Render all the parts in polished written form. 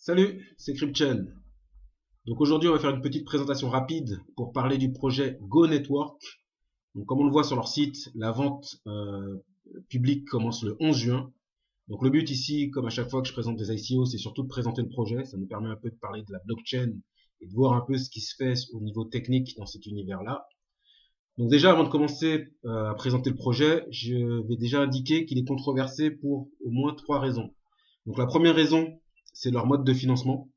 Salut, c'est CryptChain. Donc aujourd'hui, on va faire une petite présentation rapide pour parler du projet Go Network. Donc comme on le voit sur leur site, la vente publique commence le 11 juin. Donc le but ici, comme à chaque fois que je présente des ICO, c'est surtout de présenter le projet. Ça nous permet un peu de parler de la blockchain et de voir un peu ce qui se fait au niveau technique dans cet univers-là. Donc déjà, avant de commencer à présenter le projet, je vais déjà indiquer qu'il est controversé pour au moins 3 raisons. Donc la première raison, c'est leur mode de financement.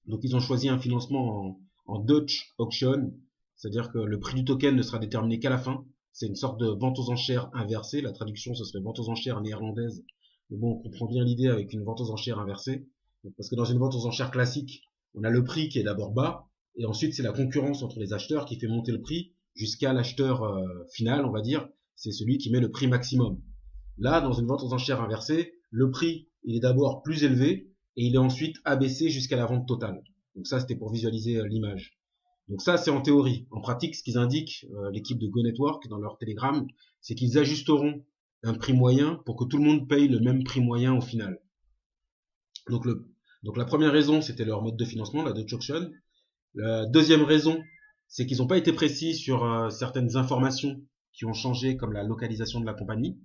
Donc ils ont choisi un financement en Dutch Auction, c'est-à-dire que le prix du token ne sera déterminé qu'à la fin. C'est une sorte de vente aux enchères inversée. La traduction, ce serait vente aux enchères néerlandaise. Mais bon, on comprend bien l'idée avec une vente aux enchères inversée. Donc, parce que dans une vente aux enchères classique, on a le prix qui est d'abord bas, et ensuite c'est la concurrence entre les acheteurs qui fait monter le prix jusqu'à l'acheteur final, on va dire. C'est celui qui met le prix maximum. Là, dans une vente aux enchères inversée, le prix il est d'abord plus élevé, et il est ensuite abaissé jusqu'à la vente totale. Donc ça, c'était pour visualiser l'image. Donc ça, c'est en théorie. En pratique, ce qu'ils indiquent, l'équipe de Go Network, dans leur Telegram, c'est qu'ils ajusteront un prix moyen pour que tout le monde paye le même prix moyen au final. Donc, la première raison, c'était leur mode de financement, la Dutch Auction. La deuxième raison, c'est qu'ils n'ont pas été précis sur certaines informations qui ont changé, comme la localisation de la compagnie.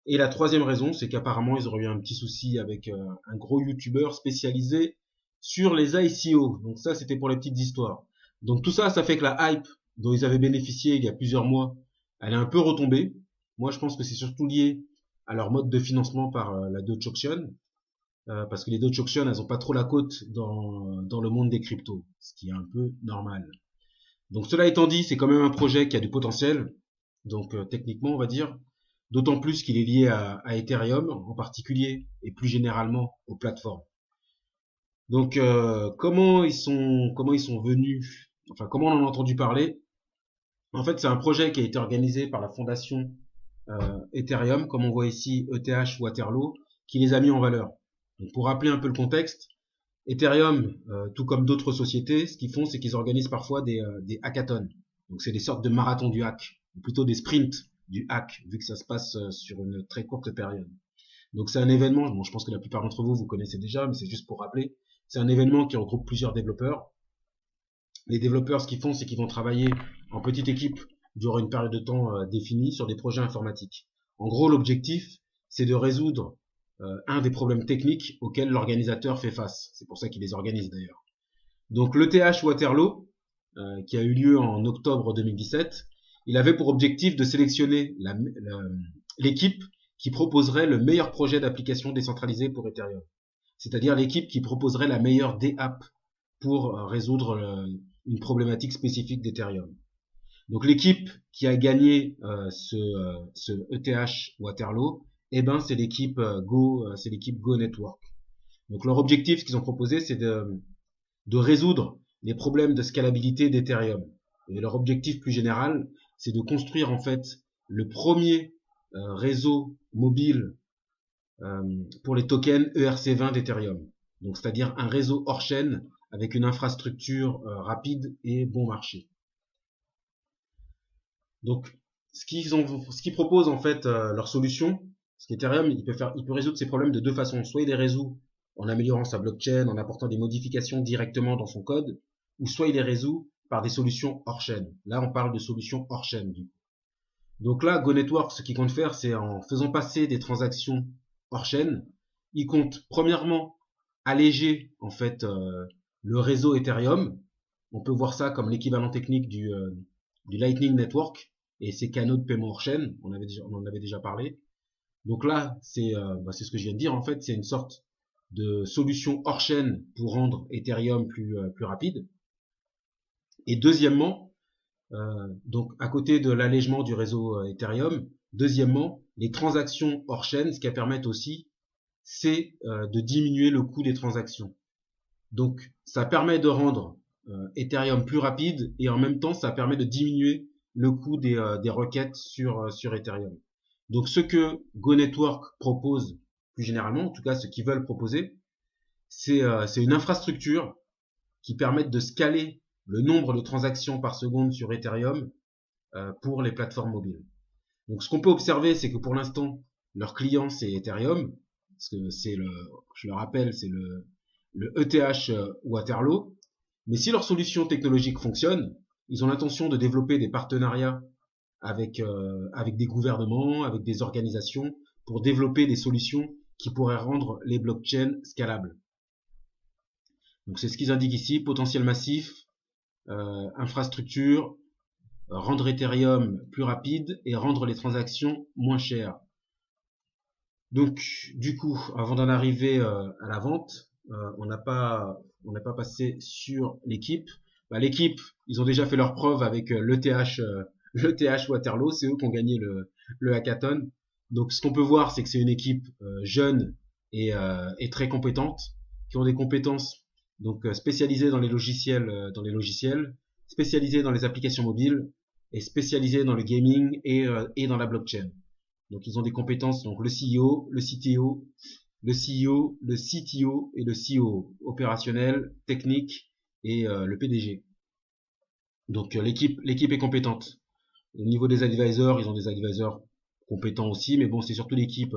Et la troisième raison, c'est qu'apparemment, ils auraient eu un petit souci avec un gros YouTuber spécialisé sur les ICO. Donc ça, c'était pour les petites histoires. Donc tout ça, ça fait que la hype dont ils avaient bénéficié il y a plusieurs mois, elle est un peu retombée. Moi, je pense que c'est surtout lié à leur mode de financement par la Dutch Auction. Parce que les Dutch Auction, elles ont pas trop la cote dans le monde des cryptos, ce qui est un peu normal. Donc cela étant dit, c'est quand même un projet qui a du potentiel. Donc techniquement, on va dire. D'autant plus qu'il est lié à Ethereum en particulier et plus généralement aux plateformes. Donc comment ils sont venus, enfin comment on en a entendu parler. En fait, c'est un projet qui a été organisé par la fondation Ethereum, comme on voit ici ETH Waterloo, qui les a mis en valeur. Donc pour rappeler un peu le contexte, Ethereum, tout comme d'autres sociétés, ce qu'ils font, c'est qu'ils organisent parfois des hackathons. Donc c'est des sortes de marathons du hack, ou plutôt des sprints du hack, vu que ça se passe sur une très courte période. Donc c'est un événement, bon, je pense que la plupart d'entre vous, vous connaissez déjà, mais c'est juste pour rappeler, c'est un événement qui regroupe plusieurs développeurs. Les développeurs, ce qu'ils font, c'est qu'ils vont travailler en petite équipe durant une période de temps définie sur des projets informatiques. En gros, l'objectif, c'est de résoudre un des problèmes techniques auxquels l'organisateur fait face. C'est pour ça qu'il les organise d'ailleurs. Donc l'ETH Waterloo, qui a eu lieu en octobre 2017, il avait pour objectif de sélectionner l'équipe qui proposerait le meilleur projet d'application décentralisée pour Ethereum. C'est-à-dire l'équipe qui proposerait la meilleure DApp pour résoudre une problématique spécifique d'Ethereum. Donc l'équipe qui a gagné ce ETH Waterloo, eh ben c'est l'équipe Go Network. Donc leur objectif, ce qu'ils ont proposé, c'est de résoudre les problèmes de scalabilité d'Ethereum. Et leur objectif plus général, c'est de construire en fait le premier réseau mobile pour les tokens ERC20 d'Ethereum. Donc c'est-à-dire un réseau hors chaîne avec une infrastructure rapide et bon marché. Donc ce qu'ils proposent en fait leur solution, parce qu'Ethereum il peut résoudre ces problèmes de deux façons. Soit il les résout en améliorant sa blockchain, en apportant des modifications directement dans son code, ou soit il les résout par des solutions hors chaîne. Là, on parle de solutions hors chaîne, du coup. Donc là, Go Network, ce qu'il compte faire, c'est en faisant passer des transactions hors chaîne, il compte premièrement alléger en fait le réseau Ethereum. On peut voir ça comme l'équivalent technique du Lightning Network et ses canaux de paiement hors chaîne. On en avait déjà parlé. Donc là, c'est ce que je viens de dire en fait, c'est une sorte de solution hors chaîne pour rendre Ethereum plus rapide. Et deuxièmement, donc à côté de l'allègement du réseau Ethereum, deuxièmement, les transactions hors chaîne, ce qu'elles permettent aussi, c'est de diminuer le coût des transactions. Donc ça permet de rendre Ethereum plus rapide et en même temps ça permet de diminuer le coût des requêtes sur Ethereum. Donc ce que Go Network propose plus généralement, en tout cas ce qu'ils veulent proposer, c'est une infrastructure qui permette de scaler le nombre de transactions par seconde sur Ethereum pour les plateformes mobiles. Donc ce qu'on peut observer, c'est que pour l'instant, leur client c'est Ethereum, parce que je le rappelle, c'est le ETH Waterloo. Mais si leur solution technologique fonctionne, ils ont l'intention de développer des partenariats avec des gouvernements, avec des organisations, pour développer des solutions qui pourraient rendre les blockchains scalables. Donc c'est ce qu'ils indiquent ici, potentiel massif, infrastructure, rendre Ethereum plus rapide et rendre les transactions moins chères. Donc du coup, avant d'en arriver à la vente, on n'a pas passé sur l'équipe. L'équipe, ils ont déjà fait leur preuve avec l'ETH Waterloo, c'est eux qui ont gagné le hackathon. Donc ce qu'on peut voir, c'est que c'est une équipe jeune et très compétente, qui ont des compétences donc spécialisées dans les logiciels, spécialisées dans les applications mobiles et spécialisées dans le gaming et dans la blockchain. Donc ils ont des compétences, donc le CEO, le CTO, le CTO et le COO, opérationnel, technique et le PDG. Donc l'équipe est compétente. Au niveau des advisors, ils ont des advisors compétents aussi, mais bon, c'est surtout l'équipe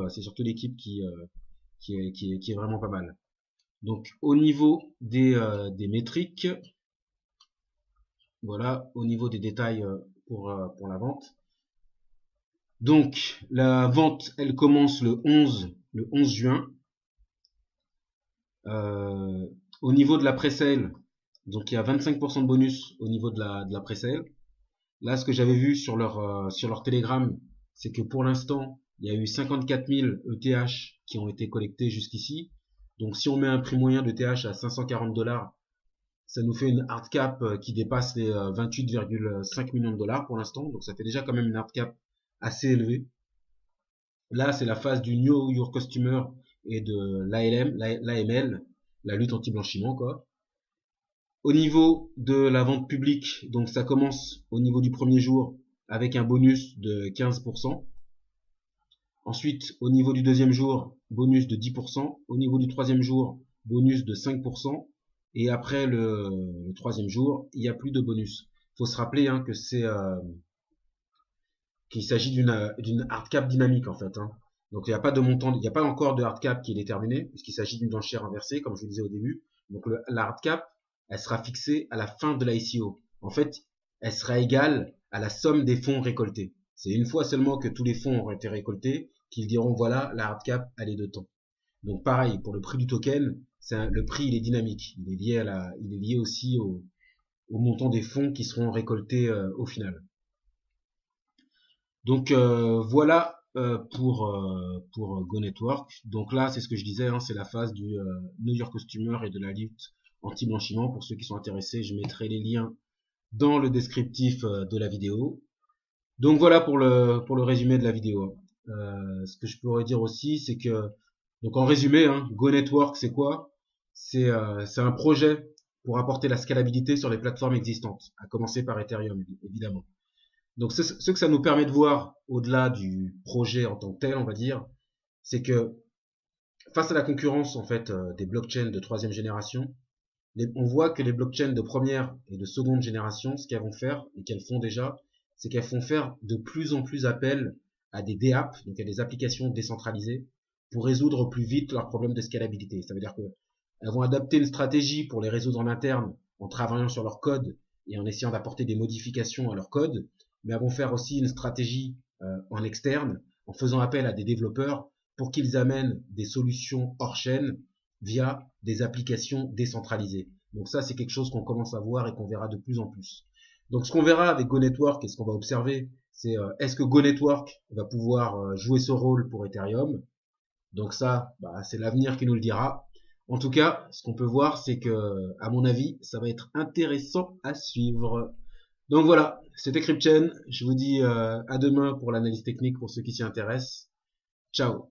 qui est vraiment pas mal. Donc au niveau des métriques, voilà, au niveau des détails pour la vente. Donc la vente, elle commence le 11 juin. Au niveau de la pre-sale, donc il y a 25% de bonus au niveau de la pre-sale. Là, ce que j'avais vu sur leur Telegram, c'est que pour l'instant, il y a eu 54 000 ETH qui ont été collectés jusqu'ici. Donc si on met un prix moyen d'ETH à 540 $, ça nous fait une hard cap qui dépasse les 28,5 millions de dollars pour l'instant. Donc ça fait déjà quand même une hard cap assez élevée. Là, c'est la phase du Know Your Customer et de l'AML, la lutte anti-blanchiment, quoi. Au niveau de la vente publique, donc ça commence au niveau du premier jour avec un bonus de 15%. Ensuite, au niveau du deuxième jour, bonus de 10%. Au niveau du troisième jour, bonus de 5%. Et après le troisième jour, il n'y a plus de bonus. Faut se rappeler que qu'il s'agit d'une hard cap dynamique en fait. Donc il n'y a pas de montant, il n'y a pas encore de hard cap qui est déterminé, puisqu'il s'agit d'une enchère inversée, comme je vous disais au début. Donc la hard cap, elle sera fixée à la fin de l'ICO. En fait, elle sera égale à la somme des fonds récoltés. C'est une fois seulement que tous les fonds auront été récoltés qu'ils diront voilà, la hard cap, elle est de temps. Donc pareil, pour le prix du token, le prix il est dynamique. Il est lié aussi au montant des fonds qui seront récoltés au final. Donc voilà pour Go Network. Donc là, c'est ce que je disais, c'est la phase du Know Your Customer et de la lutte anti-blanchiment. Pour ceux qui sont intéressés, je mettrai les liens dans le descriptif de la vidéo. Donc voilà pour le résumé de la vidéo. Ce que je pourrais dire aussi, c'est que donc en résumé, Go Network, c'est quoi? C'est un projet pour apporter la scalabilité sur les plateformes existantes, à commencer par Ethereum, évidemment. Donc ce que ça nous permet de voir au-delà du projet en tant que tel, on va dire, c'est que face à la concurrence en fait des blockchains de troisième génération, on voit que les blockchains de première et de seconde génération, ce qu'elles vont faire et qu'elles font déjà, c'est qu'elles font faire de plus en plus appel à des DApp, donc à des applications décentralisées, pour résoudre plus vite leurs problèmes de scalabilité. Ça veut dire qu'elles vont adapter une stratégie pour les résoudre en interne en travaillant sur leur code et en essayant d'apporter des modifications à leur code, mais elles vont faire aussi une stratégie en externe en faisant appel à des développeurs pour qu'ils amènent des solutions hors chaîne via des applications décentralisées. Donc ça, c'est quelque chose qu'on commence à voir et qu'on verra de plus en plus. Donc ce qu'on verra avec Go Network et ce qu'on va observer, c'est est-ce que Go Network va pouvoir jouer ce rôle pour Ethereum? Donc ça, c'est l'avenir qui nous le dira. En tout cas, ce qu'on peut voir, c'est que, à mon avis, ça va être intéressant à suivre. Donc voilà, c'était CryptChain. Je vous dis à demain pour l'analyse technique pour ceux qui s'y intéressent. Ciao.